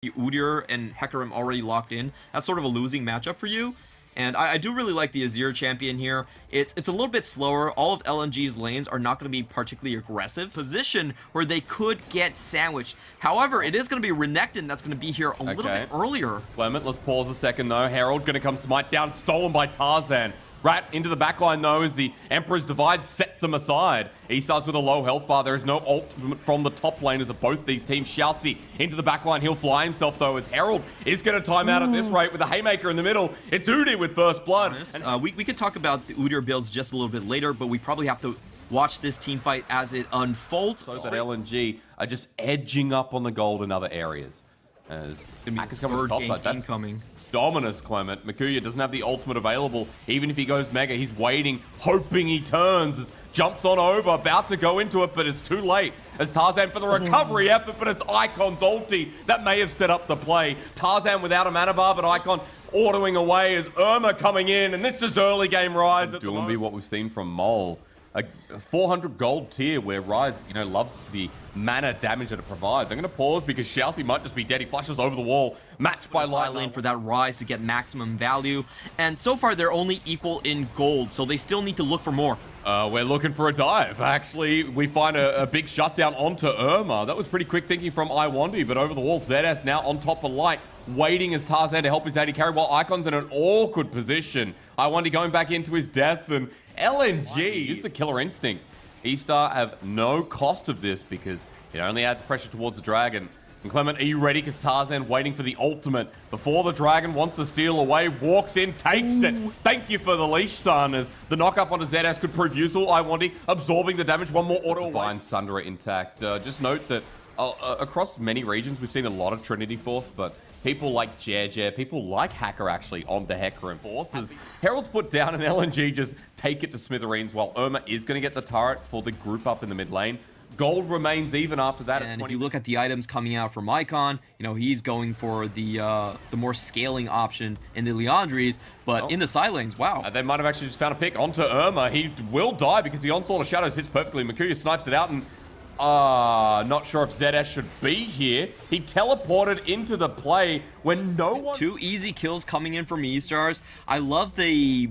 Udyr and Hecarim already locked in, that's sort of a losing matchup for you. And I do really like the Azir champion here. It's a little bit slower. All of LNG's lanes are not going to be particularly aggressive. Position where they could get sandwiched. However, it is going to be Renekton that's going to be here a little bit earlier. Clement, let's pause a second though. Herald going to come smite down, stolen by Tarzan. Right into the backline though as the Emperor's Divide sets them aside. He starts with a low health bar. There is no ultimate from the top laners of both these teams. Xiaoxi into the backline. He'll fly himself though as Herald is going to time out at this rate with a Haymaker in the middle. It's Udyr with first blood. We could talk about the Udyr builds just a little bit later, but we probably have to watch this team fight as it unfolds. So that LNG are just edging up on the gold in other areas. As Mac is coming to the top side. That's incoming. Dominus, Clement. Makuya doesn't have the ultimate available. Even if he goes mega, he's waiting, hoping he turns. Jumps on over, about to go into it, but it's too late. As Tarzan for the recovery effort, but it's Icon's ulti that may have set up the play. Tarzan without a mana bar, but Icon autoing away as Irma coming in, and this is early game Rise. Doing be what we've seen from Mole. A 400 gold tier where Rise, loves the mana damage that it provides. I'm going to pause because Xiaoxi might just be dead. He flashes over the wall, matched by Light Lane for that Rise to get maximum value. And so far, they're only equal in gold, so they still need to look for more. We're looking for a dive. Actually, we find a big shutdown onto Irma. That was pretty quick thinking from Iwandi, but over the wall, ZS now on top of Light, waiting as Tarzan to help his AD carry while Icon's in an awkward position. Iwandi going back into his death, and LNG is the killer instinct. E-Star have no cost of this because it only adds pressure towards the dragon. And Clement, are you ready? Because Tarzan waiting for the ultimate before the dragon wants to steal away, walks in, takes it. Thank you for the leash, son, as the knock-up onto ZS could prove useful. Iwandi absorbing the damage, one more auto. Divine Sundera intact. Just note that across many regions, we've seen a lot of Trinity Force, but people like Jer, people like Hacker actually on the Hecarim forces. Herald's put down and LNG just take it to smithereens while Irma is going to get the turret for the group up in the mid lane. Gold remains even after that. And if you look at the items coming out from Icon, he's going for the more scaling option in the Liandry's, but in the side lanes, wow. They might have actually just found a pick onto Irma. He will die because the Onslaught of Shadows hits perfectly. Makuya snipes it out and not sure if ZS should be here. He teleported into the play when no one... 2 easy kills coming in from E-Stars. I love the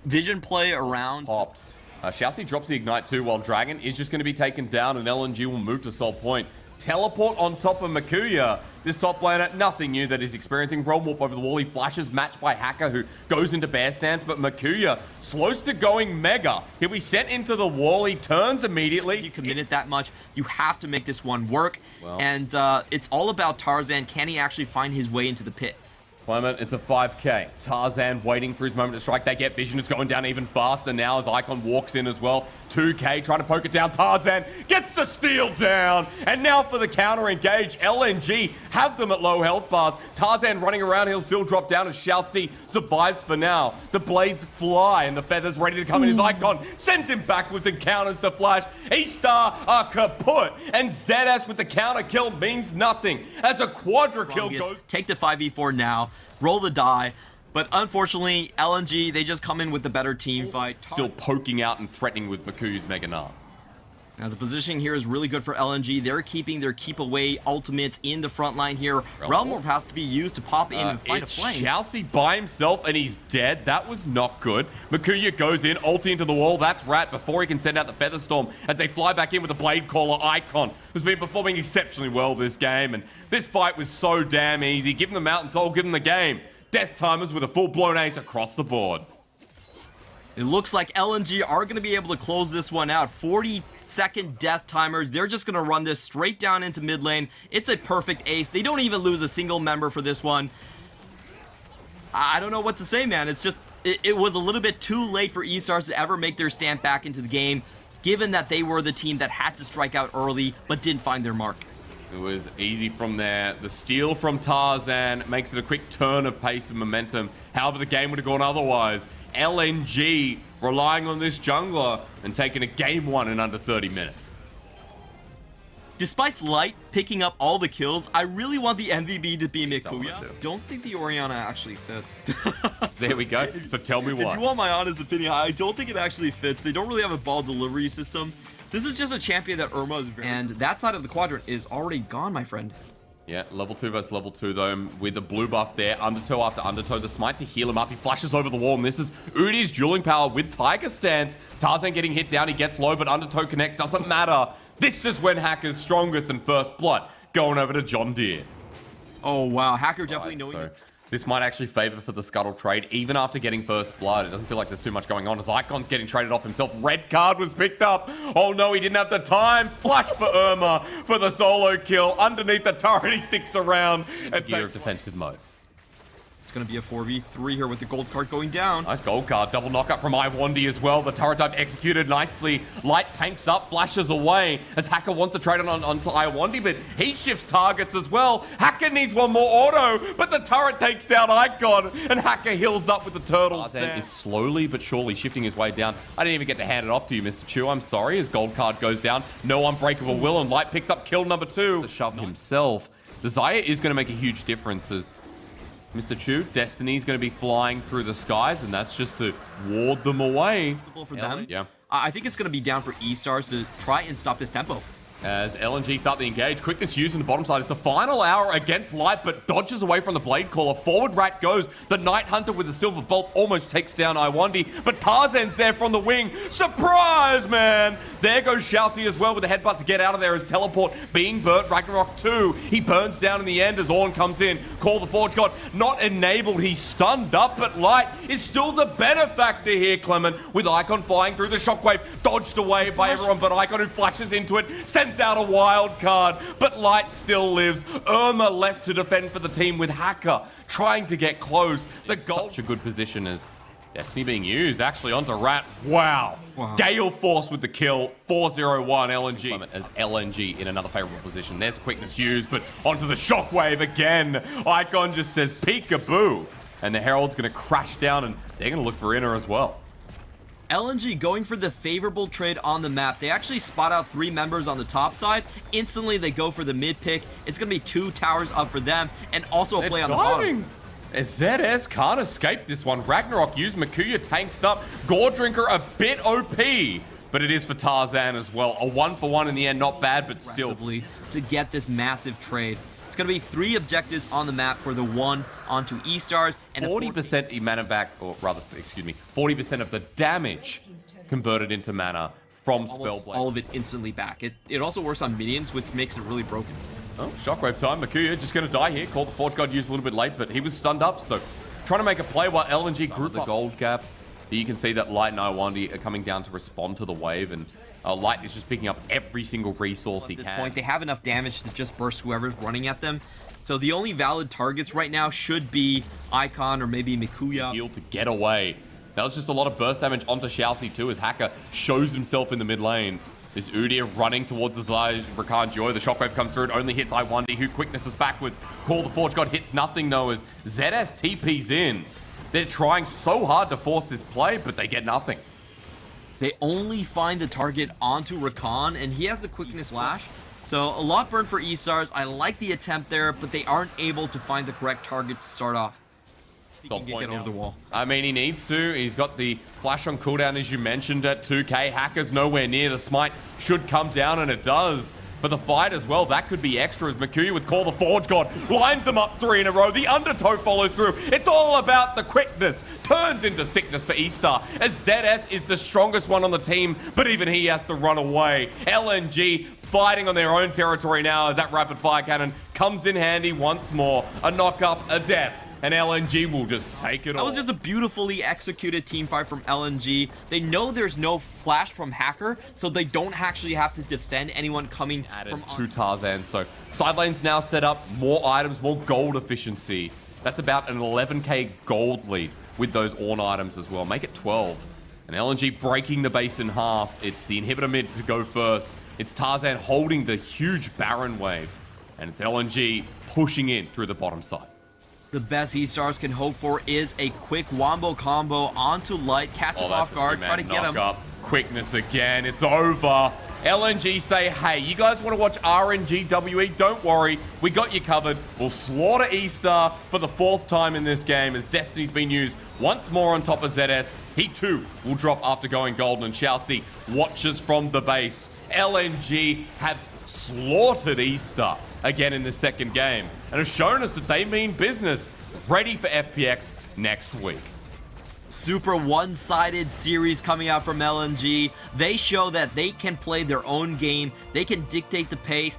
vision play around. Popped. Xiaoxi drops the Ignite too, while Dragon is just going to be taken down and LNG will move to Soul Point. Teleport on top of Makuya. This top laner, nothing new that he's experiencing. Realm Warp over the wall. He flashes, matched by Hacker, who goes into bear stance, but Makuya, slows to going mega. He'll be sent into the wall. He turns immediately. If you committed that much, you have to make this one work. Well, and it's all about Tarzan. Can he actually find his way into the pit? Clement, it's a 5k. Tarzan waiting for his moment to strike. They get vision. It's going down even faster now as Icon walks in as well. 2k trying to poke it down. Tarzan gets the steal down. And now for the counter engage. LNG have them at low health bars. Tarzan running around. He'll still drop down as Xiaoxi survives for now. The blades fly and the feathers ready to come in. His Icon sends him backwards and counters the flash. E-Star are kaput. And ZS with the counter kill means nothing as a quadra kill goes. Take the 5v4 now. Roll the die, but unfortunately, LNG, they just come in with the better team fight. Still poking out and threatening with Maku's Mega Gnar. Now, the positioning here is really good for LNG. They're keeping their keep away ultimates in the front line here. Realm Warp has to be used to pop in and fight a flame. Xiaoxi by himself, and he's dead. That was not good. Makuya goes in, ulti into the wall. That's Rat before he can send out the Feather Storm as they fly back in with the Blade Caller. Icon, who's been performing exceptionally well this game, and this fight was so damn easy. Give him the Mountain Soul, give him the game. Death Timers with a full-blown ace across the board. It looks like LNG are going to be able to close this one out. 40-second death timers. They're just going to run this straight down into mid lane. It's a perfect ace. They don't even lose a single member for this one. I don't know what to say, man. It's just, it was a little bit too late for E-Stars to ever make their stamp back into the game, given that they were the team that had to strike out early, but didn't find their mark. It was easy from there. The steal from Tarzan makes it a quick turn of pace and momentum. However, the game would have gone otherwise. LNG relying on this jungler and taking a game 1 in under 30 minutes. Despite Light picking up all the kills, I really want the MVP to be Makuya. Don't think the Orianna actually fits. There we go. So tell me why. If you want my honest opinion, I don't think it actually fits. They don't really have a ball delivery system. This is just a champion that Irma is very... And that side of the quadrant is already gone, my friend. Yeah, level 2 versus level 2 though, with the blue buff there, undertow after undertow, the smite to heal him up, he flashes over the wall, and this is Udi's dueling power with Tiger stance. Tarzan getting hit down, he gets low, but undertow connect doesn't matter. This is when Hacker's strongest and first blood, going over to John Deere. Oh wow, Hacker definitely knowing. So this might actually favor for the Scuttle trade, even after getting first blood. It doesn't feel like there's too much going on as Icon's getting traded off himself. Red card was picked up. Oh no, he didn't have the time. Flash for Irma for the solo kill. Underneath the turret, he sticks around. And gear of defensive mode. It's going to be a 4v3 here with the gold card going down. Nice gold card. Double knockup from Iwandy as well. The turret dive executed nicely. Light tanks up, flashes away as Hacker wants to trade onto Iwandy, but he shifts targets as well. Hacker needs one more auto, but the turret takes down Icon, and Hacker heals up with the turtle stand. Is slowly but surely shifting his way down. I didn't even get to hand it off to you, Mr. Chu. I'm sorry. His gold card goes down. No unbreakable will, and Light picks up kill number 2. To shove himself. The Zaya is going to make a huge difference as Mr. Chu, Destiny's going to be flying through the skies, and that's just to ward them away. For them. Yeah. I think it's going to be down for E-Stars to try and stop this tempo. As LNG start the engage, quickness used on the bottom side. It's the final hour against Light, but dodges away from the Blade Caller. Forward Rat goes. The Night Hunter with the Silver Bolt almost takes down Iwandy, but Tarzan's there from the wing. Surprise, man! There goes Shousey as well with the headbutt to get out of there as teleport being burnt. Ragnarok 2, he burns down in the end as Ornn comes in. Call the Forge God, not enabled. He's stunned up, but Light is still the benefactor here, Clement, with Icon flying through the shockwave. Dodged away by everyone, but Icon who flashes into it, sends out a wild card, but Light still lives. Irma left to defend for the team with Hacker trying to get close. The goal. Such a good position as Destiny being used actually onto Rat. Wow. Gale Force with the kill. 4-0-1 LNG. As LNG in another favorable position. There's quickness used, but onto the shockwave again. Icon just says peekaboo. And the Herald's going to crash down, and they're going to look for Inner as well. LNG going for the favorable trade on the map. They actually spot out 3 members on the top side. Instantly, they go for the mid pick. It's going to be 2 towers up for them, and also a play on the bottom. As ZS can't escape this one. Ragnarok used, Makuya tanks up. Gore Drinker a bit OP, but it is for Tarzan as well. A 1-for-1 in the end, not bad, but still. To get this massive trade. It's going to be 3 objectives on the map for the 1 onto E-Stars. And 40% mana back, or rather, excuse me, 40% of the damage converted into mana from Spellblade. All of it instantly back. It also works on minions, which makes it really broken. Oh, shockwave time. Makuya just going to die here. Called the Forge God used a little bit late, but he was stunned up, so trying to make a play while LNG group the gold gap. You can see that Light and Iwandy are coming down to respond to the wave, and Light is just picking up every single resource he can. At this point, they have enough damage to just burst whoever's running at them. So the only valid targets right now should be Icon or maybe Makuya. Heal to get away. That was just a lot of burst damage onto Shousey too, as Hacker shows himself in the mid lane. This Udyr running towards the Rakan Joy. The shockwave comes through. It only hits Iwandy, who quickness is backwards. Call the Forge God hits nothing though, as ZS TP's in. They're trying so hard to force this play, but they get nothing. They only find the target onto Rakan, and he has the quickness flash. So a lot burned for E-Stars. I like the attempt there, but they aren't able to find the correct target to start off. He can get over the wall. I mean, he needs to. He's got the flash on cooldown, as you mentioned, at 2k. Hacker's nowhere near. The smite should come down, and it does. For the fight as well, that could be extra as Makuya with Call the Forge God lines them up 3 in a row. The undertow follows through. It's all about the quickness. Turns into sickness for E-Star as ZS is the strongest one on the team, but even he has to run away. LNG fighting on their own territory now as that rapid fire cannon comes in handy once more. A knock up, a death. And LNG will just take it all. That was just a beautifully executed team fight from LNG. They know there's no flash from Hacker, so they don't actually have to defend anyone coming from to Tarzan. So side lanes now set up, more items, more gold efficiency. That's about an 11k gold lead with those Ornn items as well. Make it 12. And LNG breaking the base in half. It's the inhibitor mid to go first. It's Tarzan holding the huge Baron wave. And it's LNG pushing in through the bottom side. The best E-Stars can hope for is a quick wombo combo onto Light, catch him off guard, try to get him. Up. Quickness again, it's over. LNG say, hey, you guys want to watch RNGWE? Don't worry, we got you covered. We'll slaughter E-Star for the 4th time in this game as Destiny's been used once more on top of ZS. He too will drop after going golden, and Shousey watches from the base. LNG have slaughtered E-Star. again in the second game, and have shown us that they mean business. Ready for FPX next week. Super one-sided series coming out from LNG. They show that they can play their own game. They can dictate the pace.